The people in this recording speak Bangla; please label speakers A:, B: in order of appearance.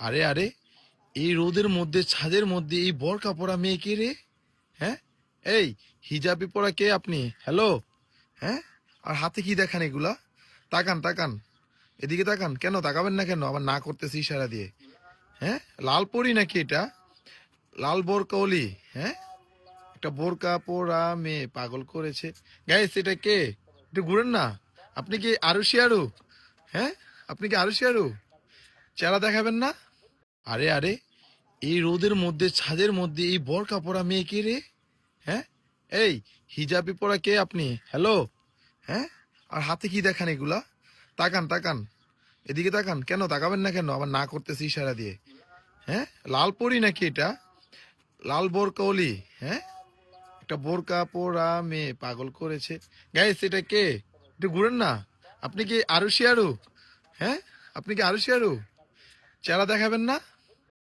A: আরে আরে, এই রোদের মধ্যে ছাদের মধ্যে এই বোরকা পরা মেয়ে কে রে? হ্যাঁ, এই হিজাবি পরা কে আপনি? হ্যালো, হ্যাঁ, আর হাতে কি দেখান এগুলা? তাকান তাকান, এদিকে তাকান। কেন তাকাবেন না কেন? আবার না করতেছি ইশারা দিয়ে। হ্যাঁ, লাল পরি নাকি এটা? লাল বোরকা ওলি? হ্যাঁ, একটা বোরকা পরা মেয়ে পাগল করেছে। গাইস, এটা কে? একটু ঘুরেন না। আপনি কি আরুশি আরু? হ্যাঁ, আপনি কি আরুশি আরু? চেহারা দেখাবেন না? আরে আরে, এই রোদের মধ্যে ছাদের মধ্যে এই বোরকা পরা মেয়ে কে রে? হ্যাঁ, এই হিজাবি পরা কে আপনি? হ্যালো, হ্যাঁ, আর হাতে কি দেখান এগুলা? তাকান তাকান, এদিকে তাকান। কেন তাকাবেন না কেন? আবার না করতেছি ইশারা দিয়ে। হ্যাঁ, লাল পরি নাকি এটা? লাল বোরকা ওলি? হ্যাঁ, একটা বোরকা পরা মেয়ে পাগল করেছে। গাইস, এটা কে? একটু ঘুরেন না। আপনি কি আরুশি আরু? হ্যাঁ, আপনি কি আরুশি আরু? চেহারা দেখাবেন না?